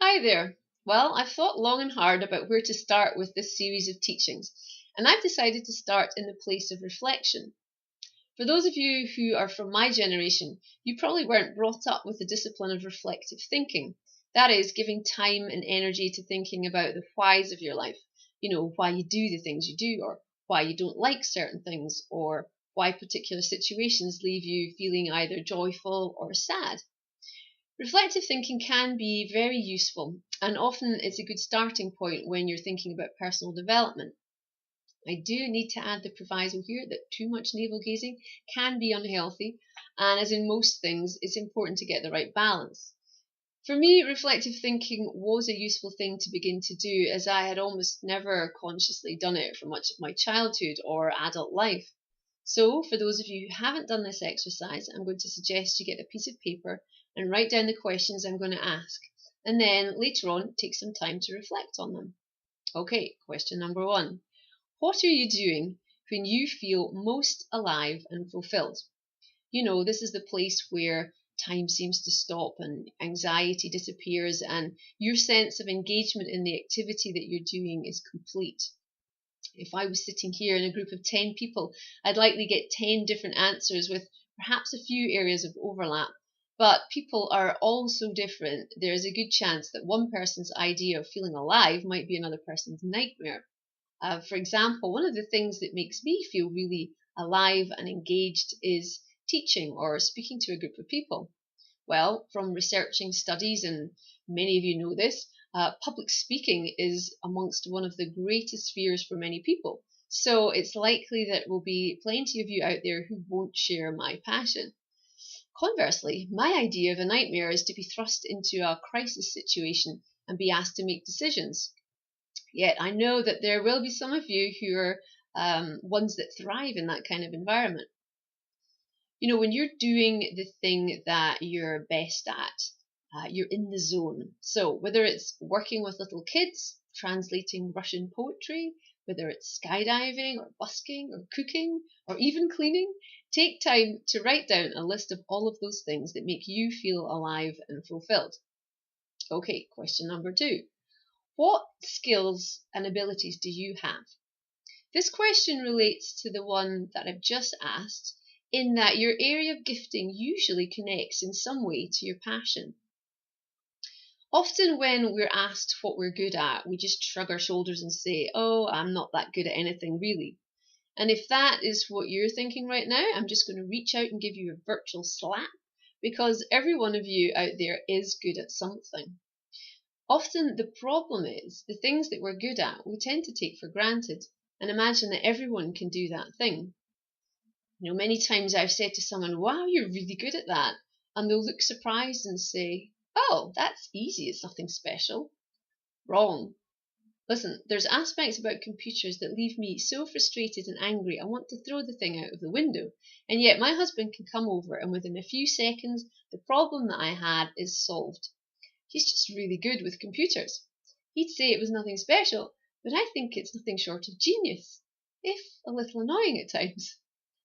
Hi there. Well, I've thought long and hard about where to start with this series of teachings, and I've decided to start in the place of reflection. For those of you who are from my generation, you probably weren't brought up with the discipline of reflective thinking. That is, giving time and energy to thinking about the whys of your life. Why you do the things you do, or why you don't like certain things, or why particular situations leave you feeling either joyful or sad. Reflective thinking can be very useful, and often it's a good starting point when you're thinking about personal development. I do need to add the proviso here that too much navel gazing can be unhealthy, and as in most things, it's important to get the right balance. For me, reflective thinking was a useful thing to begin to do, as I had almost never consciously done it for much of my childhood or adult life. So, for those of you who haven't done this exercise, I'm going to suggest you get a piece of paper and write down the questions I'm going to ask, and then later on take some time to reflect on them. Okay, question number one. What are you doing when you feel most alive and fulfilled? This is the place where time seems to stop and anxiety disappears, and your sense of engagement in the activity that you're doing is complete. If I was sitting here in a group of 10 people, I'd likely get 10 different answers with perhaps a few areas of overlap. But people are all so different, there's a good chance that one person's idea of feeling alive might be another person's nightmare. For example, one of the things that makes me feel really alive and engaged is teaching or speaking to a group of people. Well, from researching studies, and many of you know this, public speaking is amongst one of the greatest fears for many people. So it's likely that there will be plenty of you out there who won't share my passion. Conversely, my idea of a nightmare is to be thrust into a crisis situation and be asked to make decisions. Yet I know that there will be some of you who are ones that thrive in that kind of environment. When you're doing the thing that you're best at, you're in the zone. So whether it's working with little kids, translating Russian poetry, whether it's skydiving or busking or cooking or even cleaning, take time to write down a list of all of those things that make you feel alive and fulfilled. Okay, question number two. What skills and abilities do you have? This question relates to the one that I've just asked, in that your area of gifting usually connects in some way to your passion. Often, when we're asked what we're good at, we just shrug our shoulders and say, "Oh, I'm not that good at anything, really." And if that is what you're thinking right now, I'm just going to reach out and give you a virtual slap, because every one of you out there is good at something. Often the problem is the things that we're good at we tend to take for granted and imagine that everyone can do that thing. Many times I've said to someone, "Wow, you're really good at that." And they'll look surprised and say, "Oh, that's easy, it's nothing special." Wrong. Listen, there's aspects about computers that leave me so frustrated and angry I want to throw the thing out of the window. And yet my husband can come over and within a few seconds the problem that I had is solved. He's just really good with computers. He'd say it was nothing special, but I think it's nothing short of genius, if a little annoying at times.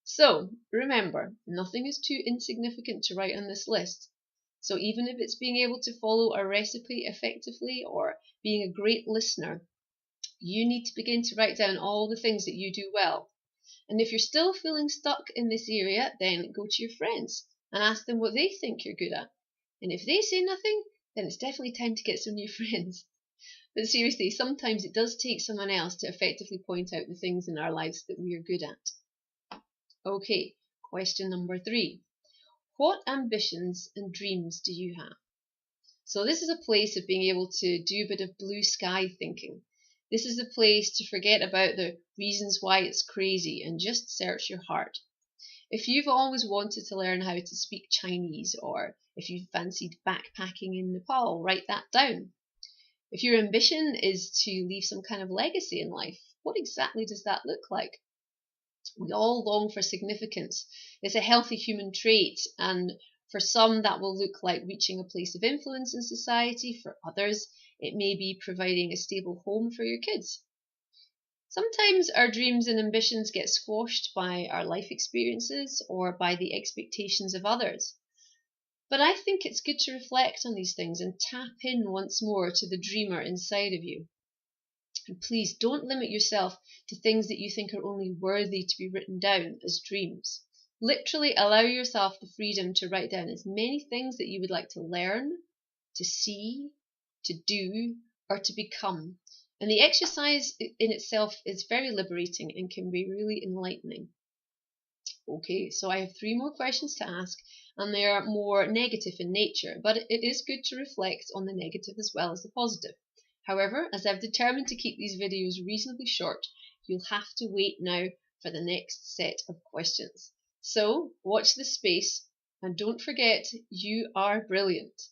So, remember, nothing is too insignificant to write on this list. So even if it's being able to follow a recipe effectively or being a great listener, you need to begin to write down all the things that you do well. And if you're still feeling stuck in this area, then go to your friends and ask them what they think you're good at. And if they say nothing, then it's definitely time to get some new friends. But seriously, sometimes it does take someone else to effectively point out the things in our lives that we are good at. Okay, question number three. What ambitions and dreams do you have? So this is a place of being able to do a bit of blue sky thinking. This is a place to forget about the reasons why it's crazy and just search your heart. If you've always wanted to learn how to speak Chinese, or if you've fancied backpacking in Nepal, write that down. If your ambition is to leave some kind of legacy in life, what exactly does that look like? We all long for significance. It's a healthy human trait, and for some that will look like reaching a place of influence in society. For others, it may be providing a stable home for your kids. Sometimes our dreams and ambitions get squashed by our life experiences or by the expectations of others. But I think it's good to reflect on these things and tap in once more to the dreamer inside of you. And please don't limit yourself to things that you think are only worthy to be written down as dreams. Literally allow yourself the freedom to write down as many things that you would like to learn, to see, to do, or to become. And the exercise in itself is very liberating and can be really enlightening. Okay, so I have 3 more questions to ask, and they are more negative in nature, but it is good to reflect on the negative as well as the positive. However, as I've determined to keep these videos reasonably short, you'll have to wait now for the next set of questions. So, watch this space, and don't forget, you are brilliant.